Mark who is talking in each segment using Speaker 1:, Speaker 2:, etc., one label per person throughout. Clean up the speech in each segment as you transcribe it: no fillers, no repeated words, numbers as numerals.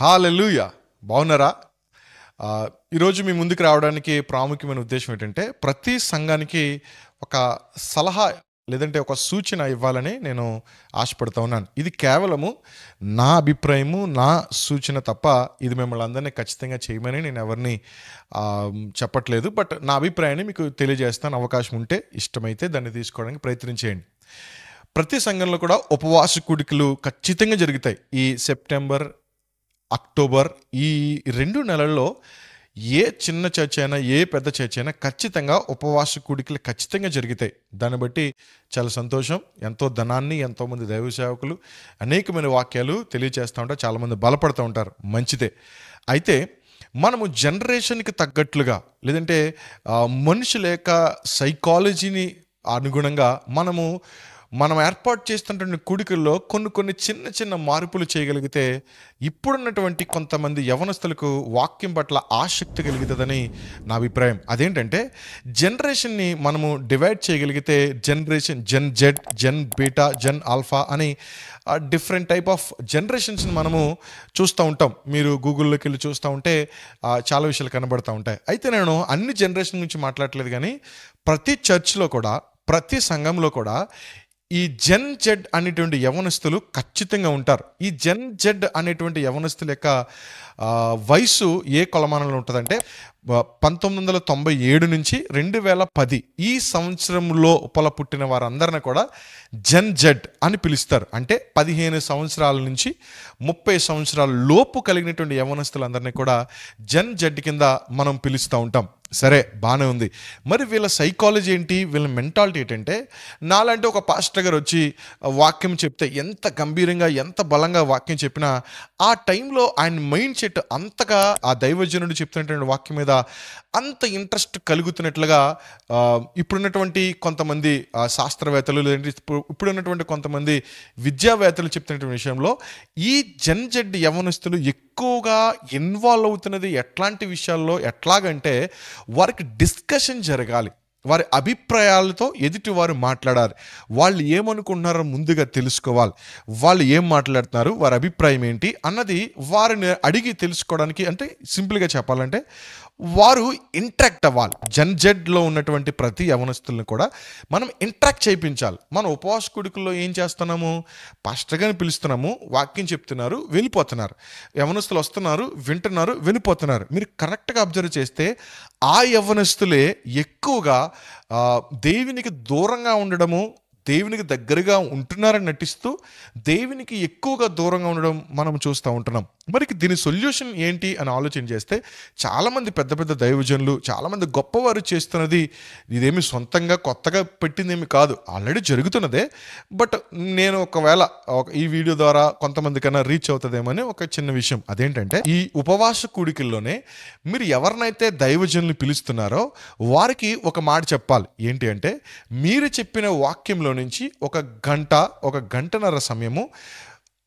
Speaker 1: హల్లెలూయా! బాగున్నారా? ఈరోజు మీ ముందుకు రావడానికి ప్రాముఖ్యమైన ఉద్దేశం ఏంటంటే, ప్రతి సంఘానికి ఒక సలహా లేదంటే ఒక సూచన ఇవ్వాలని నేను ఆశపడుతూ ఉన్నాను. ఇది కేవలము నా అభిప్రాయము, నా సూచన తప్ప ఇది మిమ్మల్ని అందరినీ ఖచ్చితంగా చేయమని నేను ఎవరిని చెప్పట్లేదు. బట్ నా అభిప్రాయాన్ని మీకు తెలియజేస్తాను. అవకాశం ఉంటే, ఇష్టమైతే దాన్ని తీసుకోవడానికి ప్రయత్నించేయండి. ప్రతి సంఘంలో కూడా ఉపవాస కూడికలు ఖచ్చితంగా జరుగుతాయి. ఈ సెప్టెంబర్, అక్టోబర్ ఈ 2 నెలల్లో ఏ చిన్న చర్చ్ అయినా, ఏ పెద్ద చర్చ్ అయినా ఖచ్చితంగా ఉపవాస కూడికలు ఖచ్చితంగా జరుగుతాయి. దాన్ని బట్టి చాలా సంతోషం. ఎంతో ధనాన్ని, ఎంతోమంది దైవ సేవకులు అనేకమైన వాక్యాలు తెలియజేస్తూ ఉంటారు. చాలామంది బలపడుతూ ఉంటారు. మంచిదే. అయితే మనము జనరేషన్కి తగ్గట్లుగా లేదంటే మనుషుల యొక్క సైకాలజీని అనుగుణంగా మనం ఏర్పాటు చేస్తున్నటువంటి కూడికల్లో కొన్ని చిన్న చిన్న మార్పులు చేయగలిగితే ఇప్పుడున్నటువంటి కొంతమంది యవనస్తులకు వాక్యం పట్ల ఆసక్తి కలుగుతుందని నా అభిప్రాయం. అదేంటంటే, జనరేషన్ని మనము డివైడ్ చేయగలిగితే జనరేషన్ జెన్ జెడ్, జెన్ బీటా, జెన్ ఆల్ఫా అని డిఫరెంట్ టైప్ ఆఫ్ జనరేషన్స్ని మనము చూస్తూ ఉంటాం. మీరు గూగుల్లోకి వెళ్ళి చూస్తూ ఉంటే చాలా విషయాలు కనబడుతూ ఉంటాయి. అయితే నేను అన్ని జనరేషన్ గురించి మాట్లాడలేదు, కానీ ప్రతి చర్చ్లో కూడా, ప్రతి సంఘంలో కూడా ఈ జెన్ జెడ్ అనేటువంటి యవనస్తులు ఖచ్చితంగా ఉంటారు. ఈ జెన్ జెడ్ అనేటువంటి యవనస్తుల యొక్క వయసు ఏ కొలమానంలో ఉంటుందంటే 1997 నుంచి 2010 ఈ సంవత్సరంలో పుట్టిన వారందరిని కూడా జెన్ జెడ్ అని పిలుస్తారు. అంటే 15 సంవత్సరాల నుంచి 30 సంవత్సరాల లోపు కలిగినటువంటి యవనస్తులందరినీ కూడా జెన్ జెడ్ కింద మనం పిలుస్తూ ఉంటాం. సరే, బాగానే ఉంది. మరి వీళ్ళ సైకాలజీ ఏంటి, వీళ్ళ మెంటాలిటీ ఏంటంటే, నాలంటే ఒక పాస్టర్ గారు వచ్చి వాక్యం చెప్తే ఎంత గంభీరంగా, ఎంత బలంగా వాక్యం చెప్పినా ఆ టైంలో ఆయన మైండ్ సెట్ అంతగా ఆ దైవజనుడు చెప్తున్నటువంటి వాక్యం మీద అంత ఇంట్రెస్ట్ కలుగుతున్నట్లుగా ఇప్పుడున్నటువంటి కొంతమంది శాస్త్రవేత్తలు లేదంటే ఇప్పుడున్నటువంటి కొంతమంది విద్యావేత్తలు చెప్తున్నటువంటి విషయంలో ఈ జెన్ జెడ్ యవనస్తులు ఎక్కువగా ఇన్వాల్వ్ అవుతున్నది ఎట్లాంటి విషయాల్లో, ఎట్లాగంటే వారికి డిస్కషన్ జరగాలి. వారి అభిప్రాయాలతో ఎదుటి వారు మాట్లాడాలి. వాళ్ళు ఏమనుకుంటున్నారో ముందుగా తెలుసుకోవాలి. వాళ్ళు ఏం మాట్లాడుతున్నారు, వారి అభిప్రాయం ఏంటి అన్నది వారిని అడిగి తెలుసుకోవడానికి, అంటే సింపుల్గా చెప్పాలంటే వారు ఇంటరాక్ట్ అవ్వాలి. జెన్ జెడ్లో ఉన్నటువంటి ప్రతి యవనస్తులను కూడా మనం ఇంటరాక్ట్ చేయించాలి. మనం ఉపవాస కూడికల్లో ఏం చేస్తున్నాము, పాస్టర్ గారిని పిలుస్తున్నాము, వాక్యం చెప్తున్నారు, వెళ్ళిపోతున్నారు. యవనస్తులు వస్తున్నారు, వింటున్నారు, వెళ్ళిపోతున్నారు. మీరు కరెక్ట్గా అబ్జర్వ్ చేస్తే ఆ యవనస్తులే ఎక్కువగా దేవునికి దూరంగా ఉండడము, దేవునికి దగ్గరగా ఉంటున్నారని నటిస్తూ దేవునికి ఎక్కువగా దూరంగా ఉండడం మనం చూస్తూ ఉంటున్నాం. మరి దీని సొల్యూషన్ ఏంటి అని ఆలోచన చేస్తే, చాలామంది పెద్ద పెద్ద దైవజనులు, చాలామంది గొప్పవారు చేస్తున్నది ఇదేమి సొంతంగా కొత్తగా పెట్టిందేమి కాదు, ఆల్రెడీ జరుగుతున్నదే. బట్ నేను ఒకవేళ ఈ వీడియో ద్వారా కొంతమంది కన్నా రీచ్ అవుతుందేమని ఒక చిన్న విషయం. అదేంటంటే, ఈ ఉపవాస కూడికల్లోనే మీరు ఎవరినైతే దైవజనులు పిలుస్తున్నారో వారికి ఒక మాట చెప్పాలి. ఏంటి అంటే, మీరు చెప్పిన వాక్యంలో నుంచి ఒక గంటన్నర సమయము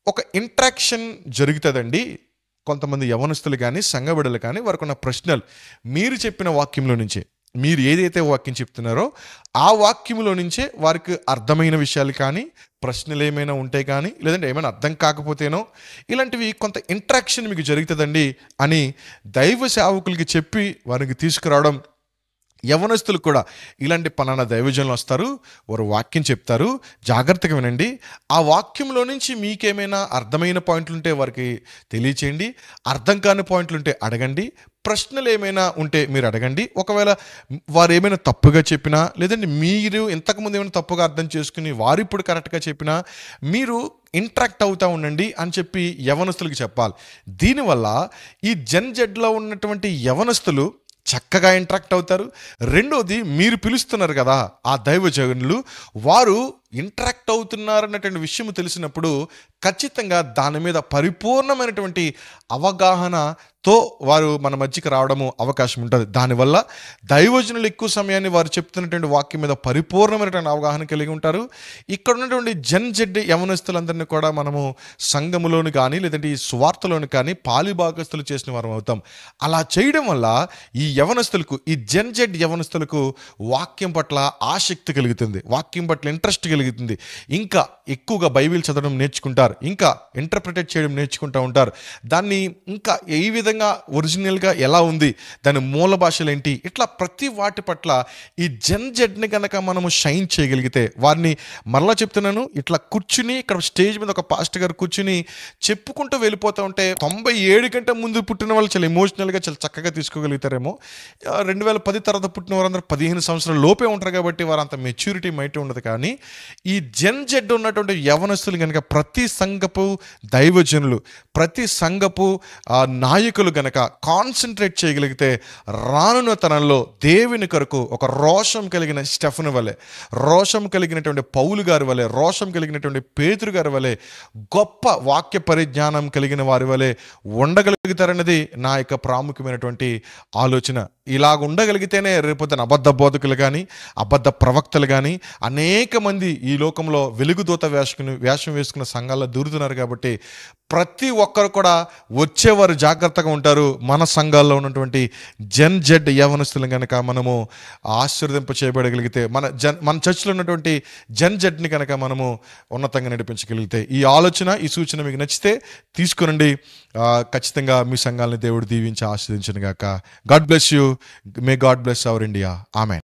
Speaker 1: ఒక ఇంట్రాక్షన్ జరుగుతుందండి. కొంతమంది యవనస్తులు కానీ, సంఘబిడ్డలు కానీ, వారికి ఉన్న ప్రశ్నలు మీరు చెప్పిన వాక్యంలో నుంచే, మీరు ఏదైతే వాక్యం చెప్తున్నారో ఆ వాక్యంలో నుంచే వారికి అర్థమైన విషయాలు కానీ, ప్రశ్నలు ఏమైనా ఉంటే కానీ, లేదంటే ఏమైనా అర్థం కాకపోతేనో, ఇలాంటివి కొంత ఇంట్రాక్షన్ మీకు జరుగుతుందండి అని దైవ సేవకులకి చెప్పి వారికి తీసుకురావడం. యవనస్తులు కూడా ఇలాంటి పలానా దైవజనులు వస్తారు, వారు వాక్యం చెప్తారు, జాగ్రత్తగా వినండి. ఆ వాక్యంలో నుంచి మీకేమైనా అర్థమైన పాయింట్లు ఉంటే వారికి తెలియచేయండి, అర్థం కాని పాయింట్లు ఉంటే అడగండి, ప్రశ్నలు ఏమైనా ఉంటే మీరు అడగండి. ఒకవేళ వారు ఏమైనా తప్పుగా చెప్పినా, లేదంటే మీరు ఇంతకుముందు ఏమైనా తప్పుగా అర్థం చేసుకుని వారు ఇప్పుడు కరెక్ట్గా చెప్పినా మీరు ఇంట్రాక్ట్ అవుతూ ఉండండి అని చెప్పి యవనస్తులకు చెప్పాలి. దీనివల్ల ఈ జెన్ జెడ్లో ఉన్నటువంటి యవనస్తులు చక్కగా ఇంట్రాక్ట్ అవుతారు. రెండోది, మీరు పిలుస్తున్నారు కదా ఆ దైవజనులు, వారు ఇంటరాక్ట్ అవుతున్నారన్నటువంటి విషయం తెలిసినప్పుడు ఖచ్చితంగా దాని మీద పరిపూర్ణమైనటువంటి అవగాహనతో వారు మన మధ్యకి రావడము అవకాశం ఉంటుంది. దానివల్ల దైవజనులు ఎక్కువ సమయాన్ని వారు చెప్తున్నటువంటి వాక్యం మీద పరిపూర్ణమైనటువంటి అవగాహన కలిగి ఉంటారు. ఇక్కడ ఉన్నటువంటి జెన్ జెడ్ యవనస్తులందరినీ కూడా మనము సంఘములోని కానీ, లేదంటే ఈ సువార్తలోని కానీ పాలిభాగస్తులు చేసిన వారం అవుతాం. అలా చేయడం వల్ల ఈ యవనస్తులకు, ఈ జెన్ జెడ్ యవనస్తులకు వాక్యం పట్ల ఆసక్తి కలుగుతుంది, వాక్యం పట్ల ఇంట్రెస్ట్ కలుగుతుంది. కలుగుతుంది. ఇంకా ఎక్కువగా బైబిల్ చదవడం నేర్చుకుంటారు, ఇంకా ఇంటర్ప్రిటేట్ చేయడం నేర్చుకుంటూ ఉంటారు. దాన్ని ఇంకా ఏ విధంగా ఒరిజినల్గా ఎలా ఉంది, దాని మూల భాషలు ఏంటి, ఇట్లా ప్రతి వాటి పట్ల ఈ జెన్ జెడ్ని కనుక మనము షైన్ చేయగలిగితే, వారిని మరలా చెప్తున్నాను, ఇట్లా కూర్చుని ఇక్కడ స్టేజ్ మీద ఒక పాస్టర్ గారు కూర్చుని చెప్పుకుంటూ వెళ్ళిపోతూ ఉంటే 97 కంటే ముందు పుట్టిన వాళ్ళు చాలా ఎమోషనల్గా చాలా చక్కగా తీసుకోగలుగుతారేమో. 2010 తర్వాత పుట్టిన వారందరూ 15 సంవత్సరాల లోపే ఉంటారు కాబట్టి వారు అంత మెచ్యూరిటీ మైట్ ఉండదు. కానీ ఈ జెన్ జెడ్ ఉన్నటువంటి యవనస్తులు కనుక ప్రతి సంఘపు దైవజనులు, ప్రతి సంఘపు నాయకులు గనక కాన్సన్ట్రేట్ చేయగలిగితే రానున్న తరంలో దేవుని కొరకు ఒక రోషం కలిగిన స్టెఫెను వలె, రోషం కలిగినటువంటి పౌలు గారి వలె, రోషం కలిగినటువంటి పేతురు గారి వలె, గొప్ప వాక్య పరిజ్ఞానం కలిగిన వారి వలె ఉండగలుగుతారన్నది నా యొక్క ప్రాముఖ్యమైనటువంటి ఆలోచన. ఇలాగ ఉండగలిగితేనే రేపొద్దున అబద్ధ బోధకులు కానీ, అబద్ధ ప్రవక్తలు కానీ అనేక మంది ఈ లోకంలో వెలుగుదూత వేషం వేసుకున్న సంఘాల్లో దూరుతున్నారు. కాబట్టి ప్రతి ఒక్కరు కూడా వచ్చేవారు జాగ్రత్తగా ఉంటారు. మన సంఘాల్లో ఉన్నటువంటి జెన్ జెడ్ యవనస్తులను కనుక మనము ఆశీర్వదింప చేయబడగలిగితే, మన చర్చిలో ఉన్నటువంటి జెన్ జెడ్ని కనుక మనము ఉన్నతంగా నడిపించగలిగితే, ఈ ఆలోచన, ఈ సూచన మీకు నచ్చితే తీసుకురండి. ఖచ్చితంగా మీ సంఘాలని దేవుడు దీవించి ఆశీర్వదించును గాక. God bless you. May God bless our India. Amen.